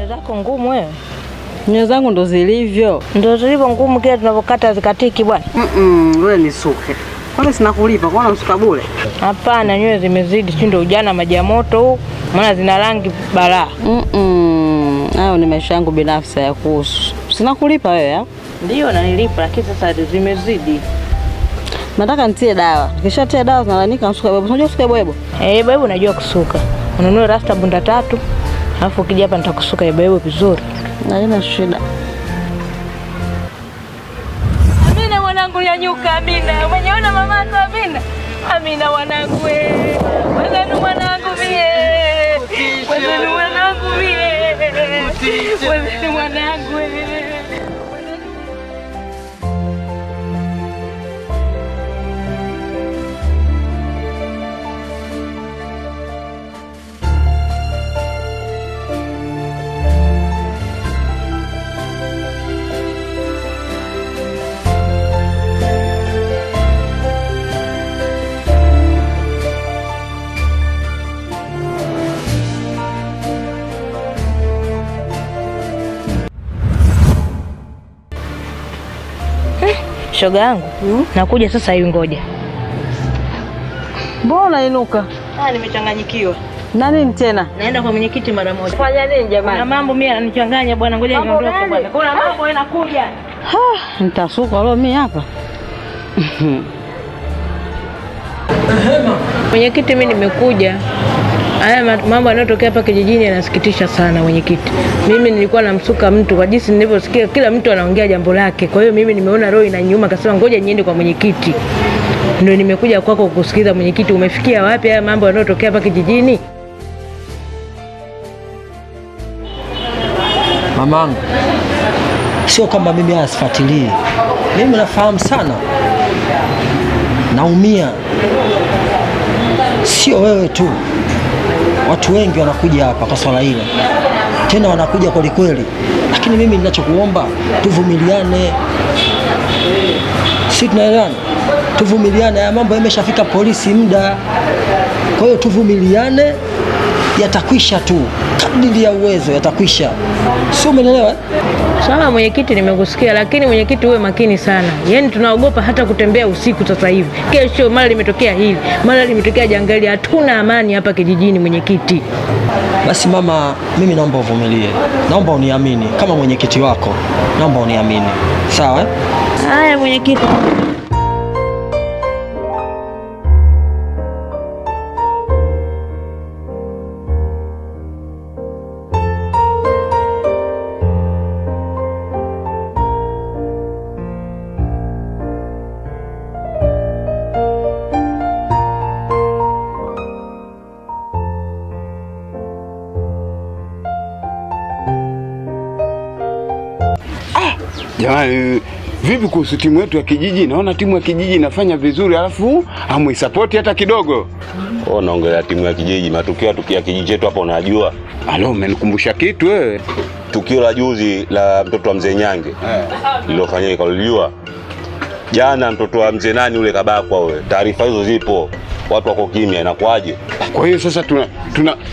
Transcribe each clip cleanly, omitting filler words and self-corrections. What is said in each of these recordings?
zako ngumu wewe. Nywele zangu ndo zilivyo. Ndo zilivyo ngumu kile tunapokata zikatiki bwana. Wewe nisuke. Kwani sina kulipa? Kwani unasuka bure? Hapana, nywele zimezidi, si ndo ujana maji ya moto huu. Maana zina rangi balaa. Hayo ni maisha yangu binafsi ya kuhusu. Sina kulipa wewe. Ndio na nilipa, lakini sasa zimezidi. Nataka nitie dawa. Nikishatia dawa zinalanika nasuka bwebo. Unajua kusuka bwebo? Bwebo najua kusuka. Ununue rasta bunda 3. Alafu ukija hapa nitakusuka bwebo vizuri. Haina shida. Amina mwanangu nyanyuka Amina. Umeona mama Amina? Amina mwanangu wewe. Wewe mwanangu mie. Wewe mwanangu mie. Wewe mwanangu wewe. Shoga yangu, nakuja sasa hivi ngoja. Mbona inuka? Nimechanganyikiwa. Na nini tena? Naenda kwa mwenyekiti mara moja. Fanya nini jamani? Kuna mambo mimi yananichanganya bwana, ngoja niondoke bwana. Kuna mambo yanakuja. Nitasuka leo mimi hapa. Mwenyekiti, mimi nimekuja. Haya mambo yanayotokea hapa kijijini yanasikitisha sana mwenyekiti. Mimi nilikuwa namsuka mtu kwa jinsi nilivyosikia kila mtu anaongea jambo lake. Kwa hiyo mimi nimeona roho inaniuma, akasema ngoja niende kwa mwenyekiti. Ndio nimekuja kwako kukusikiza mwenyekiti, umefikia wapi haya mambo yanayotokea hapa kijijini? Mamangu, sio kama mimi asifuatilie. Mimi nafahamu sana. Naumia. Sio wewe tu. Watu wengi wanakuja hapa kwa swala hilo. Tena wanakuja kweli kweli. Lakini mimi ninachokuomba tuvumiliane. Sisi tunaelewana. Tuvumiliane, haya mambo yameshafika polisi muda. Kwa hiyo tuvumiliane, yatakwisha tu. Kadiri ya uwezo yatakwisha. Sio, umeelewa? Sawa mwenyekiti, nimekusikia, lakini mwenyekiti uwe makini sana. Yaani tunaogopa hata kutembea usiku sasa hivi. Kesho mara limetokea hili, mara limetokea jangali, hatuna amani hapa kijijini mwenyekiti. Basi mama, mimi naomba uvumilie. Naomba uniamini kama mwenyekiti wako. Naomba uniamini. Sawa? Haya mwenyekiti. Jamani, vipi kuhusu timu yetu ya kijiji? Naona timu ya kijiji inafanya vizuri, alafu hamuisupport hata kidogo. Naongelea timu ya kijiji, matukio ya kijiji chetu hapo unajua. Alo, umenikumbusha kitu wewe. Tukio la juzi la mtoto wa mzee Nyange. Lilofanyika ulijua? Jana mtoto wa mzee nani ule kabakwa ule. Taarifa hizo zipo. Watu wako kimya, inakuaje? Kwa hiyo sasa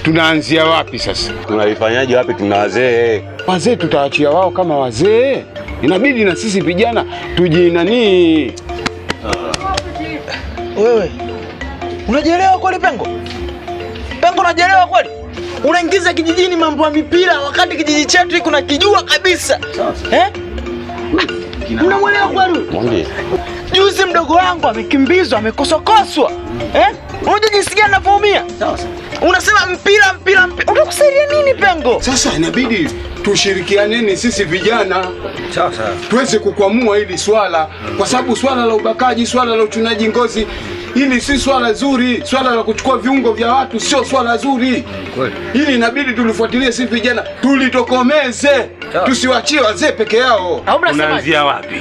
tunaanzia wapi sasa? Tunalifanyaje wapi? Tuna wazee. Wazee tutaachia wao kama wazee. Inabidi na sisi vijana tujinani. Wewe unajielewa kweli Pengo? Pengo unajielewa kweli? Unaingiza kijijini mambo ya mipira wakati kijiji chetu kuna kijua kabisa. Unamwelewa kweli? Mwambie. Juzi mdogo wangu amekimbizwa, amekosokoswa. Unajua jinsi gani anavyoumia? Unasema mpira. Utakusaidia nini Pengo? Sasa inabidi tushirikianeni sisi vijana. Sasa tuweze kukwamua hili swala, kwa sababu swala la ubakaji, swala la uchunaji ngozi, hili si swala zuri. Swala la kuchukua viungo vya watu sio swala zuri. Hili inabidi tulifuatilie sisi vijana, tulitokomeze. Tusiwachie wazee peke yao. Unaanzia wapi?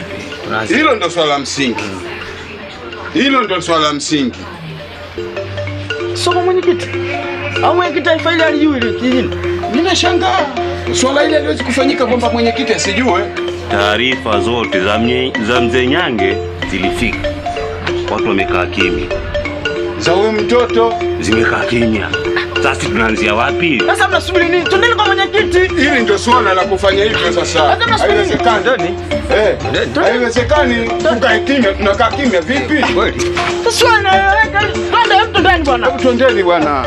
Hilo ndo swala msingi. Hilo ndo swala msingi. Soma mwenyekiti. Au mwenyekiti taifa ile alijui ile kijijini. Ninashangaa. Swala ile haliwezi kufanyika kwamba mwenyekiti asijue. Taarifa zote za mzee Nyange zilifika. Watu wamekaa kimya. Za huyu mtoto zimekaa kimya. Sasa tunaanzia wapi? Sasa mnasubiri nini? Twendeni kwa mwenyekiti. Hili ndio swala la kufanya hivyo sasa. Haiwezekani. Haiwezekani. Tukae kimya, tunakaa kimya vipi? Kweli. Sasa naeleweka. Twende mtu ndani bwana. Hebu twendeni bwana.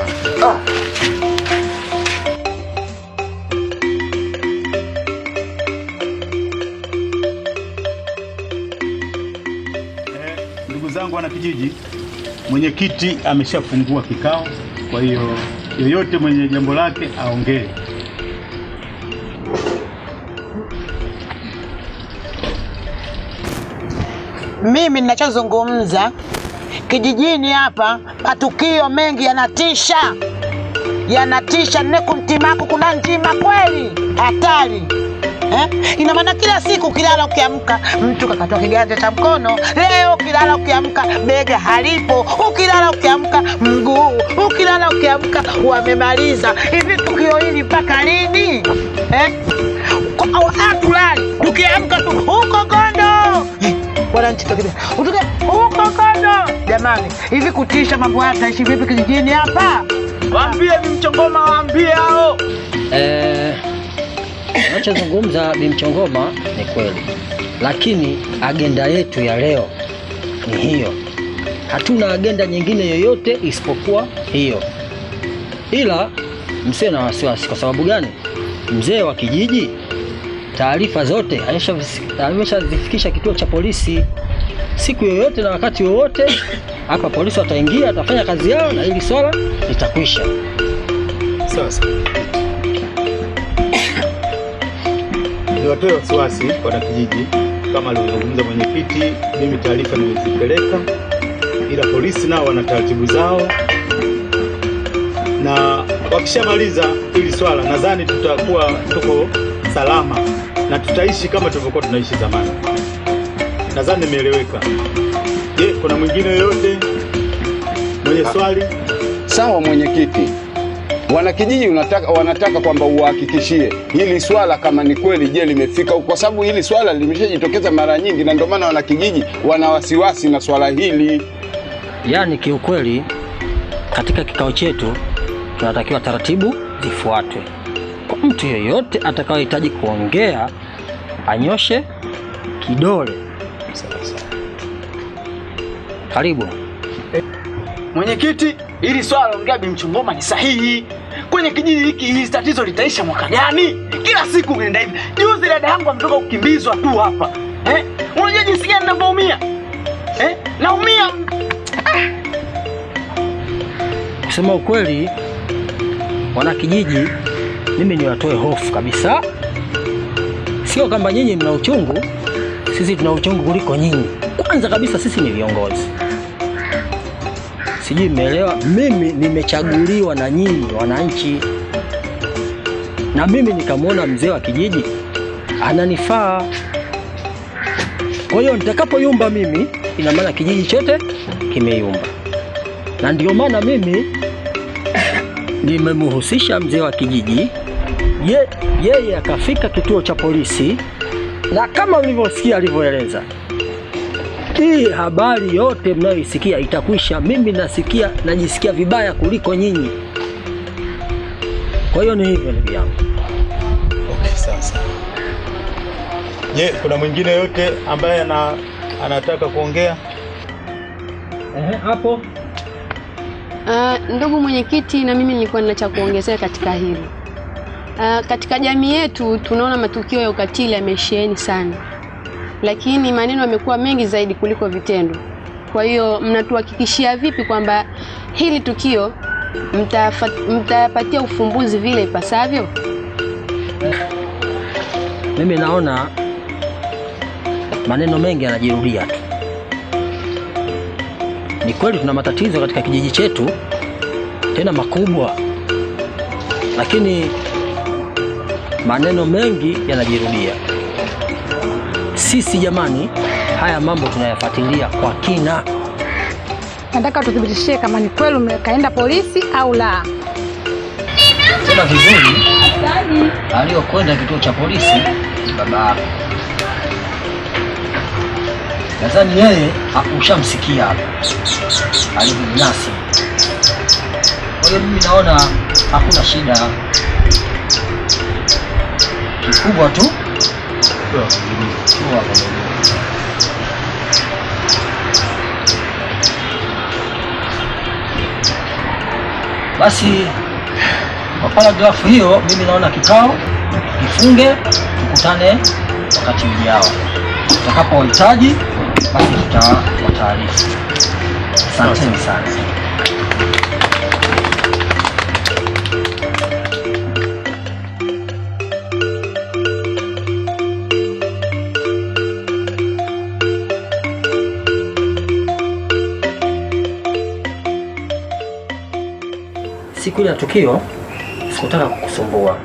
Ndugu zangu wana kijiji, mwenyekiti ameshafungua kikao, kwa hiyo yoyote mwenye jambo lake aongee. Mimi ninachozungumza kijijini hapa, matukio mengi yanatisha nekuntimaku, kuna njima kweli hatari. Ina maana kila siku kilala ukiamka mtu kakatoa kiganja cha mkono, leo kilala ukiamka bega halipo, ukilala ukiamka mguu, ukilala ukiamka wamemaliza. Hivi tukio hili mpaka lini? Atulali tukiamka tu huko Gondo, wananchi utuke huko Gondo. Jamani, hivi kutisha mambo haya taishi vipi kijijini hapa? Waambie Bimchongoma, waambie hao. Unachozungumza Bimchongoma ni kweli, lakini agenda yetu ya leo ni hiyo. Hatuna agenda nyingine yoyote isipokuwa hiyo, ila msiwe na wasiwasi. Kwa sababu gani? Mzee wa kijiji taarifa zote ameshazifikisha kituo cha polisi. Siku yoyote na wakati wowote hapa polisi wataingia, watafanya kazi yao na hili swala litakwisha. Sasa niwatoe wasiwasi wana kijiji, kama alivyozungumza mwenyekiti, mimi taarifa nimezipeleka, ila polisi nao wana taratibu zao, na wakishamaliza hili swala nadhani tutakuwa tuko salama na tutaishi kama tulivyokuwa tunaishi zamani. Nadhani nimeeleweka. Je, kuna mwingine yoyote mwenye swali? Sawa mwenyekiti. Wanakijiji wanataka kwamba uhakikishie hili swala kama ni kweli, je limefika, kwa sababu hili swala limeshajitokeza mara nyingi, na ndio maana wanakijiji wana wasiwasi na swala hili. Yaani kiukweli katika kikao chetu tunatakiwa taratibu zifuatwe. Kwa mtu yeyote atakayehitaji kuongea anyoshe kidole. Karibu Mwenyekiti, hili swala ongea Bimchongoma ni sahihi. Kwenye kijiji hiki hili tatizo litaisha mwaka gani? Kila siku unaenda hivi. Juzi dada yangu ametoka kukimbizwa tu hapa. Unajua jinsi gani ninavyoumia? Naumia. Kusema ukweli, wana kijiji, mimi niwatoe hofu kabisa. Sio kama nyinyi mna uchungu, sisi tuna uchungu kuliko nyinyi. Kwanza kabisa sisi ni viongozi. Sijui mmeelewa, mimi nimechaguliwa na nyinyi wananchi, na mimi nikamwona mzee wa kijiji ananifaa. Kwa hiyo nitakapoyumba mimi, ina maana kijiji chote kimeyumba, na ndio maana mimi nimemhusisha mzee wa kijiji, yeye akafika kituo cha polisi, na kama mlivyosikia alivyoeleza, hii habari yote mnayoisikia itakwisha. Mimi najisikia vibaya kuliko nyinyi. Kwa hiyo ni hivyo ndugu yangu. Okay, sasa. Je, kuna mwingine yote ambaye anataka kuongea? Hapo. Ndugu mwenyekiti, na mimi nilikuwa nina cha kuongezea katika hili. Katika jamii yetu tunaona matukio ya ukatili yamesheheni sana, lakini maneno yamekuwa mengi zaidi kuliko vitendo. Kwa hiyo mnatuhakikishia vipi kwamba hili tukio mtapatia ufumbuzi vile ipasavyo? Mimi naona maneno mengi yanajirudia tu. Ni kweli tuna matatizo katika kijiji chetu, tena makubwa, lakini maneno mengi yanajirudia. Sisi jamani, haya mambo tunayafuatilia kwa kina. Nataka tuthibitishie kama ni kweli umekaenda polisi au la. Sema vizuri, aliyokwenda kituo cha polisi ni baba yako. Nadhani yeye hakushamsikia hapa alivyonasi. Kwa hiyo mimi naona Hakuna shida. Kikubwa tu basi, kwa paragrafu hiyo mimi naona kikao kifunge, tukutane wakati ujao. Tutakapohitaji basi tutawataarifu. Asanteni sana. Siku ile ya tukio sikutaka kukusumbua,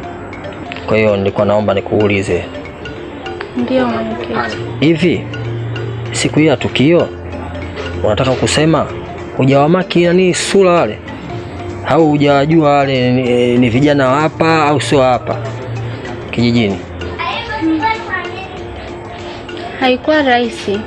kwa hiyo nilikuwa naomba nikuulize. Ndio mwenyekiti. Hivi siku ile ya tukio unataka kusema hujawamaki nani sura wale, au hujawajua wale ni vijana wa hapa au sio hapa kijijini? Haikuwa rahisi.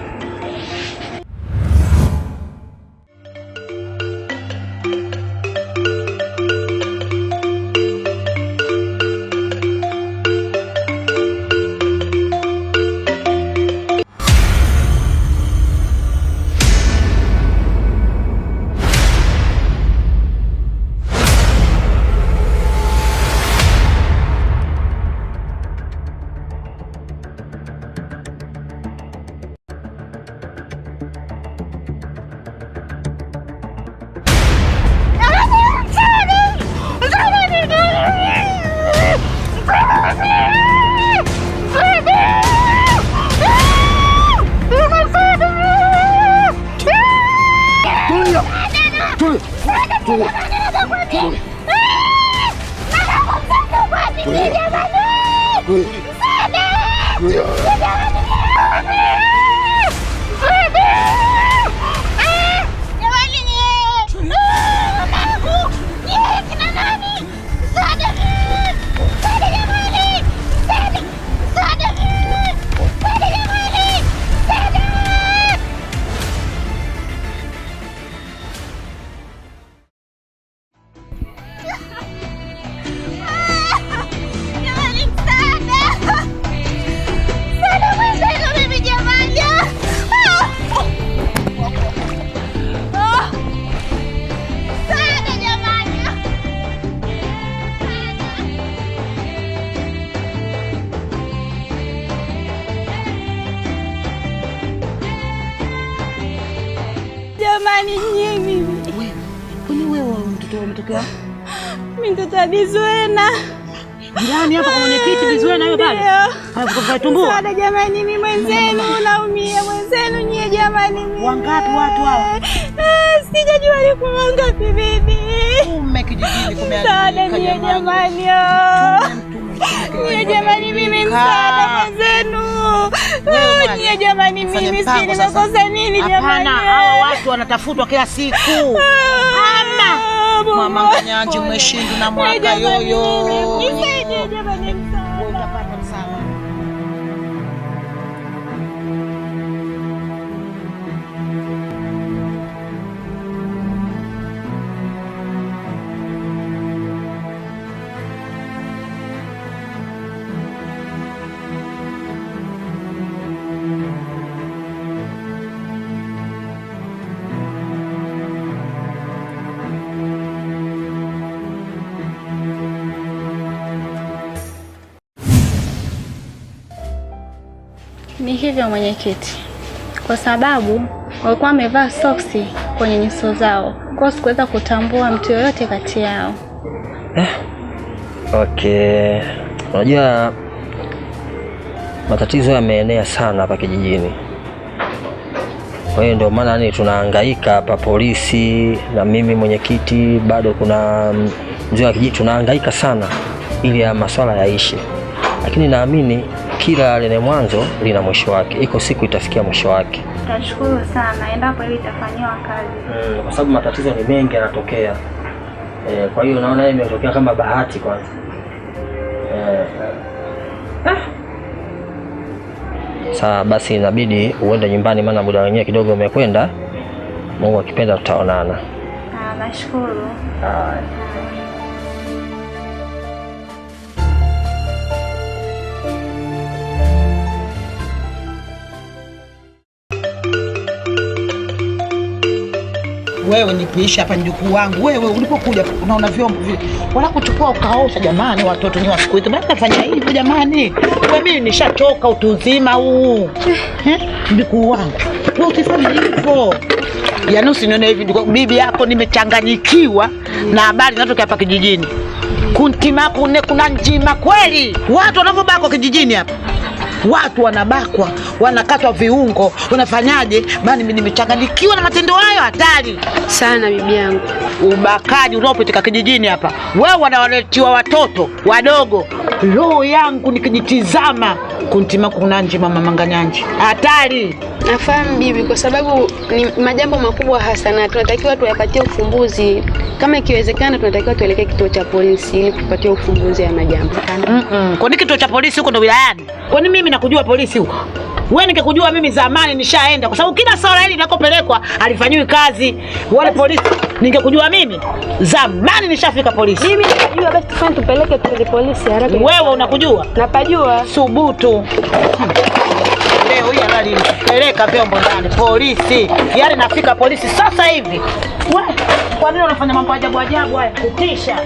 Jamani nyinyi. Kwani wewe mtoto umetokea? Mimi mtoto wa Bizuena. Jirani hapa kwa mwenyekiti Bizuena yule pale. Hakukufa tumbo. Sada jamani, mimi mwenzenu naumia, mwenzenu nyie jamani mimi. Wangapi watu hao? Sijajua ni kwa wangapi bibi. Mume kijijini kumeandika. Sada nyie jamani. Nyie jamani mimi msaada mwenzenu. Nyie jamani mimi si nimekosa nini jamani? Hapana, hawa watu wanatafutwa kila siku. Ama mama Nyanji umeshinda na mwaka yoyo. Nisaidie jamani msaada. Utapata msaada. Ni hivyo mwenyekiti, kwa sababu walikuwa wamevaa soksi kwenye nyuso zao, kwa sikuweza kutambua mtu yoyote kati yao. Okay, unajua matatizo yameenea sana hapa kijijini, kwa hiyo ndio maana tunahangaika hapa, polisi na mimi mwenyekiti, bado kuna mzee wa kijiji, tunahangaika sana ili ya masuala yaishe, lakini naamini kila lenye mwanzo lina mwisho wake. Iko siku itafikia mwisho wake. Tashukuru sana endapo hili itafanywa kazi. Kwa sababu matatizo ni mengi yanatokea. Kwa hiyo naona yeye imetokea kama bahati kwanza. Sasa basi inabidi uende nyumbani, maana muda wenyewe kidogo umekwenda. Mungu akipenda tutaonana. Nashukuru. wewe nipiisha hapa mjukuu wangu. Wewe ulipokuja unaona vyombo vile. Wala kuchukua ukaosha jamani, watoto ni wa siku hizi. Basi nafanya hivyo jamani. Wewe mimi nishachoka utu uzima huu. Mjukuu wangu. Wewe usifanye hivyo. Yaani usinione hivi bibi yako nimechanganyikiwa na habari zinatoka hapa kijijini. Kuntima kuna njima kweli. Watu wanavyobakwa kijijini hapa. Watu wanabakwa, wanakatwa viungo, unafanyaje? Bani mimi nimechanganyikiwa na matendo hayo hatari sana bibi yangu. Ubakaji unaopitika kijijini hapa. Wewe wanawaletea watoto wadogo. Roho yangu nikijitizama kuntima kuna njima mama Nganyanji. Hatari. Nafahamu bibi, kwa sababu ni majambo makubwa hasa na tunatakiwa tuyapatie ufumbuzi. Kama ikiwezekana tunatakiwa tuelekee kituo cha polisi ili tupatie ufumbuzi ya majambo. Kwa nini kituo cha polisi huko ndo wilayani? Kwa nini mimi nakujua polisi huko? Wewe ningekujua mimi zamani nishaenda, kwa sababu kila swala hili linakopelekwa alifanyiwi kazi. Wale polisi ningekujua mimi zamani nishafika polisi. Mimi nakujua, basi tufanye tupeleke kule polisi haraka. Wewe unakujua? Napajua. Subutu. Leo hii habari peleka vyombo ndani polisi. Yaani nafika polisi sasa hivi. Wewe kwa nini unafanya mambo ajabu ajabu haya? Kutisha.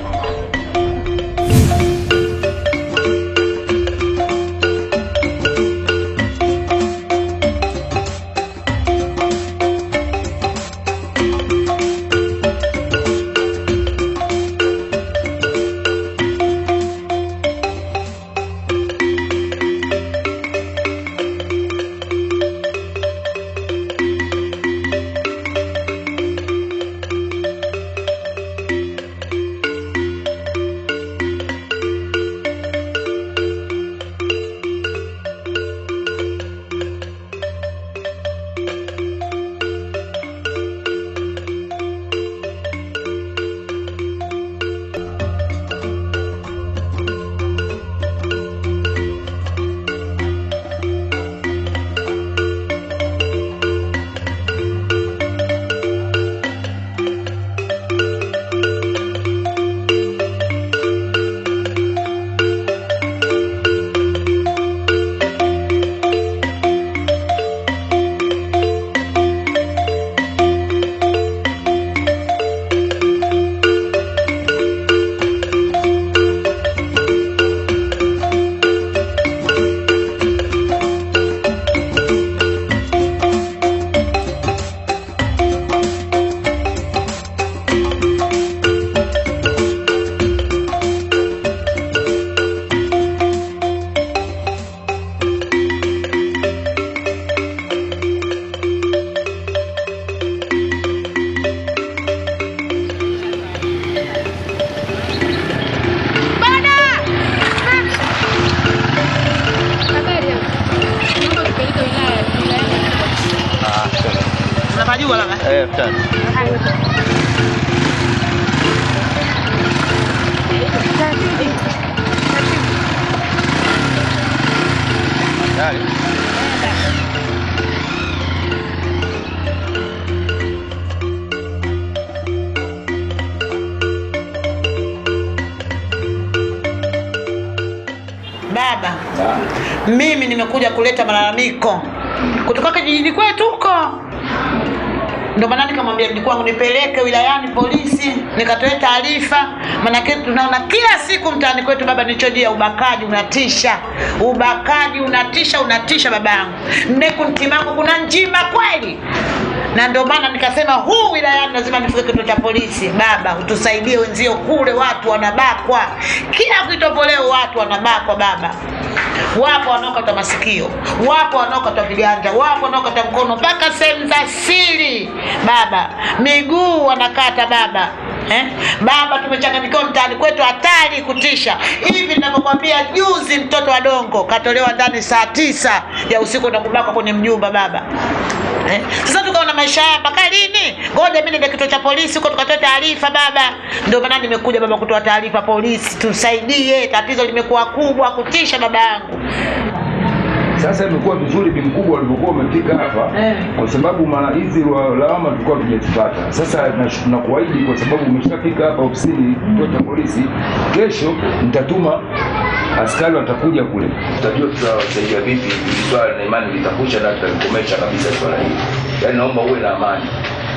Unapajua lama? Tano. Baba, mimi nimekuja kuleta malalamiko kutoka kijijini kwetu huko. Ndio maana nikamwambia mjukuu wangu nipeleke wilayani polisi nikatoe taarifa, maana tunaona kila siku mtaani kwetu baba nichojia ubakaji unatisha. Ubakaji unatisha babangu. Nekuntimako kuna njima kweli. Na ndio maana nikasema huu wilayani lazima nifike kituo cha polisi. Baba, utusaidie wenzio kule watu wanabakwa. Kila kitopoleo watu wanabakwa baba. Wapo wanaokata masikio, wapo wanaokata viganja, wapo wanaokata mkono mpaka sehemu za siri. Baba, miguu wanakata baba. Baba, tumechanganyikiwa mtaani kwetu, hatari kutisha. Hivi ninavyokuambia, juzi mtoto wa Dongo katolewa ndani saa 9 ya usiku na kubakwa kwenye mjumba baba. Sasa tukaona maisha haya mpaka lini? Ngoja mimi niende kituo cha polisi huko tukatoa taarifa baba. Ndio maana nimekuja baba kutoa taarifa polisi, tusaidie, tatizo limekuwa kubwa kutisha babangu. Sasa imekuwa vizuri bi mkubwa walipokuwa umefika hapa kwa sababu hizi lawama tulikuwa tumezipata. Sasa tunakuahidi kwa sababu umeshafika hapa ofisini kituo cha polisi, kesho nitatuma askari watakuja kule. Tutajua tutawasaidia vipi ili swala na imani litakusha na tutakomesha kabisa swala hili. Yaani naomba uwe na amani.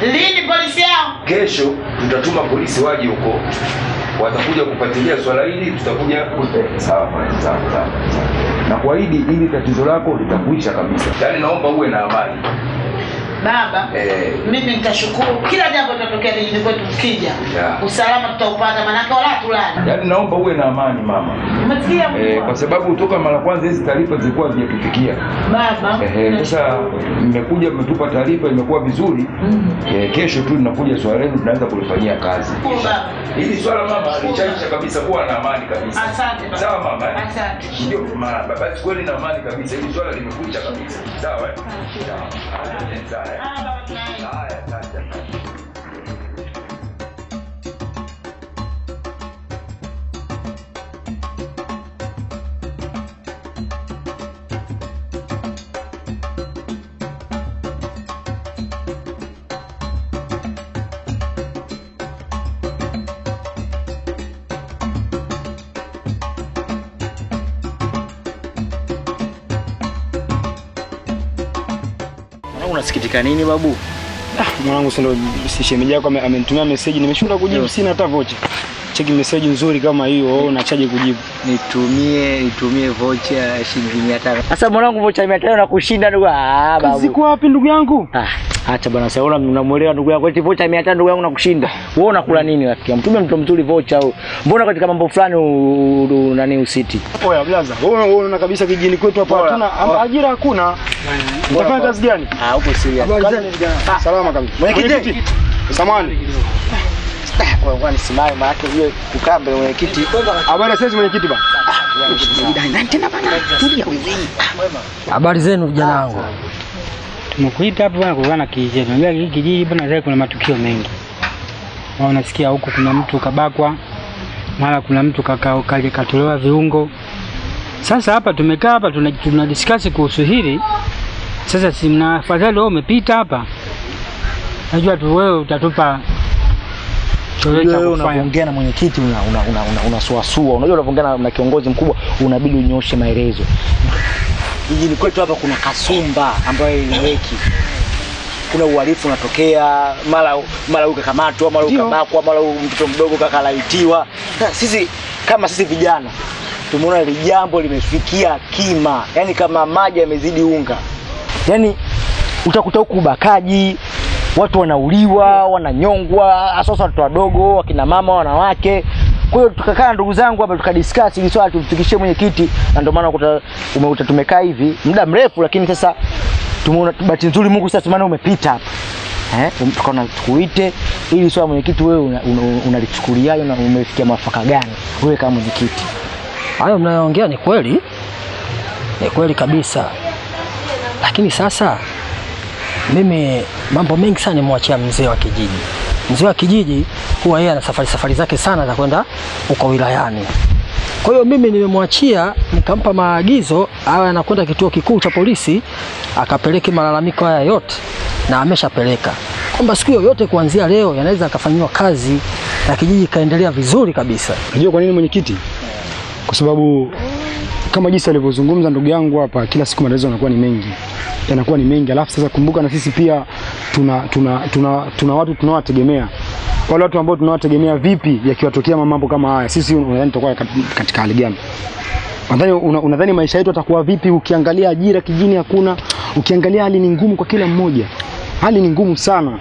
Lini polisi yao? Kesho tutatuma polisi waje huko, watakuja kufuatilia swala hili, tutakuja sawa. Na kuahidi ili tatizo lako litakuisha kabisa. Yaani naomba uwe na amani. Baba, mimi nitashukuru kila jambo litatokea kijijini kwetu mkija. Usalama tutaupata manake wala tulani. Yaani naomba uwe na amani mama. Umesikia? Kwa sababu kutoka mara kwanza hizi taarifa zilikuwa hazijakufikia. Baba. Sasa mmekuja mmetupa taarifa imekuwa vizuri. Kesho tu tunakuja swala lenu tunaanza kulifanyia kazi. Baba. Hili swala mama lichaisha kabisa, kuwa na amani kabisa. Asante baba. Sawa mama. Asante. Ndio mama, baba kweli na amani kabisa. Hili swala limekuja kabisa. Sawa eh? Sawa. Unasikitika nini babu? Mwanangu si shemeji yako amenitumia message, nimeshinda kujibu, sina hata vocha. Cheki message nzuri kama hiyo, unachaje kujibu? Nitumie vocha shilingi 500. Sasa mwanangu vocha 500 na kushinda ndugu. Babu. Ziko wapi ndugu yangu? Acha bwana, sasa unamuelewa ndugu yako, eti vocha 500 ndugu yangu nakushinda. Wewe unakula nini rafiki yangu? Mtume mtu mzuri vocha huo. Mbona katika mambo fulani nani usiti? Oya blaza, wewe unaona kabisa kijijini kwetu hapa hatuna ajira, hakuna. Unafanya kazi gani? Huko serious. Salama kabisa. Mwenyekiti. Samahani. Wewe kwani simame maana yake hiyo kukaa mbele mwenyekiti. Habari sasa mwenyekiti bana. Habari zenu vijana wangu. Tumekuita hapa bwana kuona kijiji. Unajua hiki kijiji bwana sasa kuna matukio mengi. Unasikia huko kuna mtu kabakwa, mara kuna mtu katolewa viungo. Sasa hapa tumekaa hapa tunadiscuss kuhusu hili. Sasa si mnafadhali wewe umepita hapa. Najua tu wewe utatupa wewe unaongea na mwenyekiti unasuasua. Unajua unaongea na kiongozi mkubwa unabidi unyoshe maelezo. Kijijini kwetu hapa kuna kasumba ambayo ileweki. Kuna uhalifu unatokea, mara ukakamatwa, mara ukabakwa, mara mtoto mdogo kakalaitiwa. Sisi kama sisi vijana tumeona ile jambo limefikia kima. Yaani kama maji yamezidi unga. Yaani utakuta huku ubakaji, watu wanauliwa, wananyongwa, hasa watoto wadogo, akina mama, wanawake. Kwa hiyo tukakaa ndugu zangu hapa tukadiscuss ili swala tufikishie mwenyekiti, na ndio maana tumekaa hivi muda mrefu, lakini sasa tumeona bahati nzuri Mungu sasa maana umepita hapa. Tukaona tukuite ili swala mwenyekiti wewe unalichukuliaje na umefikia mwafaka gani wewe kama mwenyekiti? Hayo mnayoongea ni kweli. Ni kweli kabisa. Lakini sasa mimi mambo mengi sana nimwachia mzee wa kijiji. Mzee wa kijiji huwa yeye ana safari zake sana za kwenda huko wilayani. Kwa hiyo mimi nimemwachia, nikampa maagizo awe anakwenda kituo kikuu cha polisi akapeleke malalamiko haya yote, na ameshapeleka. Kwamba siku yoyote kuanzia leo yanaweza akafanywa kazi na kijiji kaendelea vizuri kabisa. Unajua kwa nini mwenyekiti? Kwa sababu kama jinsi alivyozungumza ndugu yangu hapa, kila siku matatizo yanakuwa ni mengi. Alafu sasa kumbuka na sisi pia tuna watu tunawategemea. Wale watu ambao tunawategemea vipi yakiwatokea mambo kama haya? Sisi unadhani tutakuwa katika hali gani? Unadhani maisha yetu yatakuwa vipi? Ukiangalia ajira kijini hakuna, ukiangalia hali ni ngumu kwa kila mmoja. Hali ni ngumu sana.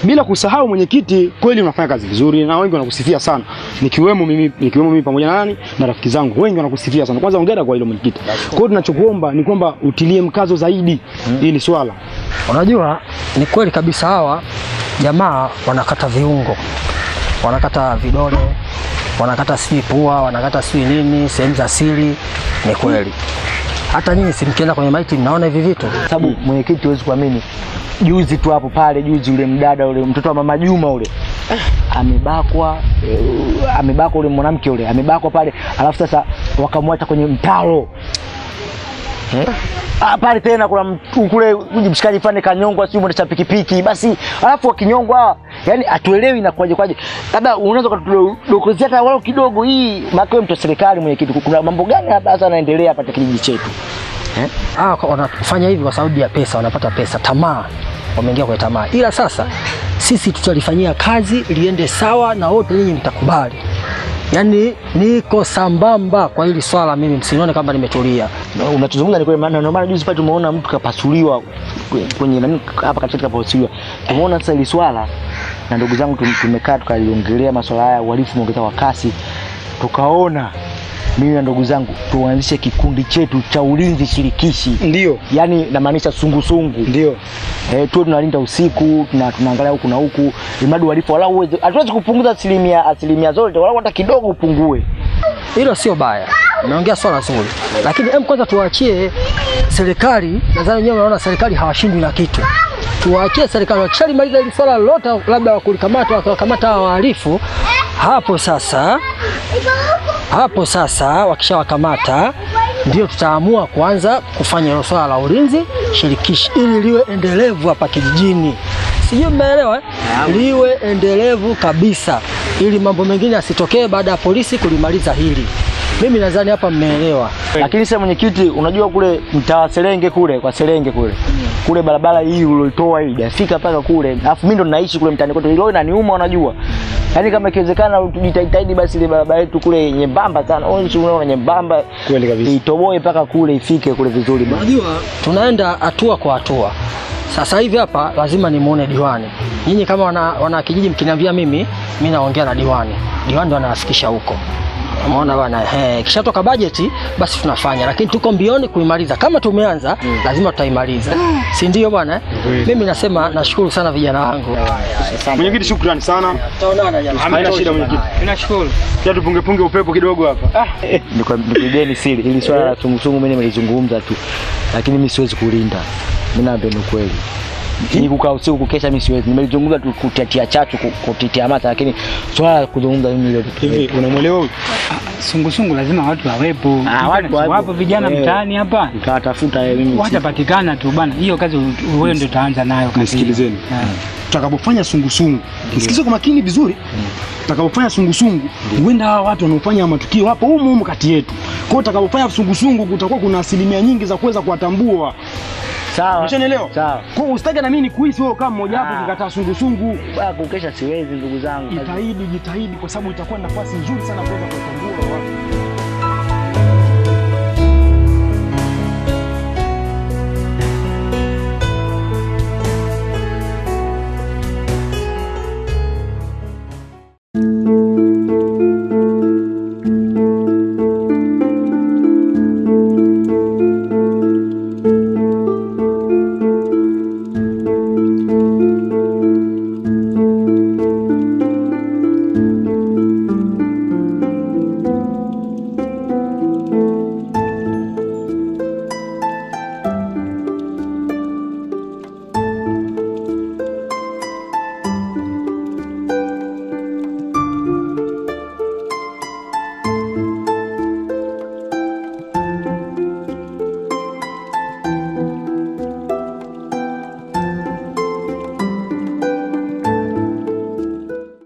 Bila kusahau mwenyekiti, kweli unafanya kazi vizuri na wengi wanakusifia sana. Nikiwemo mimi pamoja na nani na rafiki zangu, wengi wanakusifia sana. Kwanza hongera kwa hilo mwenyekiti. Kwa hiyo tunachokuomba ni kwamba utilie mkazo zaidi hili swala. Unajua ni kweli kabisa, hawa jamaa wanakata viungo, wanakata vidole, wanakata sijui pua, wanakata sijui nini, sehemu za siri. Ni kweli. Hata nyinyi si mkienda kwenye maiti mnaona hivi vitu. Sababu mwenyekiti huwezi kuamini. Juzi tu hapo pale, juzi ule mdada ule mtoto wa mama Juma ule amebakwa ule mwanamke ule amebakwa pale, alafu sasa wakamwacha kwenye mtaro. Pale tena kuna kule mshikaji fane kanyongwa, sio mwendesha pikipiki, basi alafu wakinyongwa, yani atuelewi inakuaje kwaje. Labda unaweza kutudokozea hata wao kidogo hii makao mtu serikali mwenyekiti, kuna mambo gani hapa sasa yanaendelea hapa katika kijiji chetu? Wanafanya hivi kwa sababu ya pesa, wanapata pesa, tamaa. wameingia kwa tamaa. Ila sasa sisi tutalifanyia kazi liende sawa na wote nyinyi mtakubali. Yaani niko sambamba kwa hili swala, mimi msinione kama nimetulia. Unatuzungumza ni kweli, maana juzi pale tumeona mtu kapasuliwa kwenye nani hapa katika kapasuliwa. Tumeona sasa hili swala na ndugu zangu tumekaa tukaliongelea masuala haya, uhalifu umeongezeka kwa kasi. Tukaona mimi na ndugu zangu tuanzishe kikundi chetu cha ulinzi shirikishi. Ndio. Yaani namaanisha sungusungu. Ndio. Tu tunalinda usiku, tunaangalia huku na huku. Imadi uhalifu wala uweze. Hatuwezi kupunguza asilimia zote, wala hata kidogo upungue. Hilo sio baya. Naongea swala zuri. Lakini kwanza tuwaachie serikali, nadhani nyewe mnaona serikali hawashindwi na kitu. Tuwaachie serikali wakishalimaliza hili swala lolote, labda wakulikamata wakakamata wahalifu, hapo sasa wakishawakamata ndio tutaamua kuanza kufanya hilo swala la ulinzi shirikishi ili liwe endelevu hapa kijijini. Sijui mmeelewa? Liwe endelevu kabisa ili mambo mengine yasitokee baada ya polisi kulimaliza hili. Mimi nadhani hapa mmeelewa. Lakini sasa mwenyekiti, unajua kule mtaa Serenge kule barabara hii ulioitoa hii hajafika mpaka kule. Alafu mimi ndo ninaishi kule mtaani kwetu. Hilo inaniuma unajua. Yaani kama ikiwezekana tujitahidi basi ile barabara yetu kule nyembamba sana. Unaona nyembamba kweli kabisa. Itoboe mpaka kule ifike kule vizuri bwana. Unajua tunaenda hatua kwa hatua. Sasa hivi hapa lazima nimuone diwani. Nyinyi kama wana kijiji mkiniambia mimi naongea na diwani. Diwani ndo anawafikisha huko. Umeona bwana, kishatoka bajeti basi tunafanya, lakini tuko mbioni kuimaliza. Kama tumeanza lazima tutaimaliza. Si ndio bwana? Mimi nasema nashukuru sana vijana wangu. Mwenyekiti, shukrani sana. Tutaonana jamani. Haina shida mwenyekiti. Ninashukuru. Pia tupunge upepo kidogo hapa. Nikupigeni siri. Hili swala la sungusungu mimi nimelizungumza tu. Lakini mimi siwezi kulinda. Mimi naambia ni kweli. Ni kukaa usiku kukesha mimi siwezi. Nimelizungumza tu kutitia chachu, kutitia mata, lakini swala la kuzungumza mimi ndio hivi. Unamwelewa huyu? Sungusungu lazima watu wawepo. Wapo vijana mtaani hapa. Tutatafuta mimi. Watapatikana tu bwana. Hiyo kazi wewe ndio utaanza nayo kazi. Nisikilizeni. Tutakapofanya sungusungu, nisikize kwa makini vizuri. Tutakapofanya sungusungu, huenda hawa watu wanaofanya matukio hapo humu kati yetu. Kwa hiyo tutakapofanya sungusungu kutakuwa kuna asilimia nyingi za kuweza kuwatambua. Sawa. Umeshanielewa? Sawa. Kwa hiyo usitake na mimi nikuhisi wewe kama mmoja wapo ukikataa sungusungu. Kukesha siwezi ndugu zangu. Jitahidi kwa sababu itakuwa nafasi nzuri sana kuweza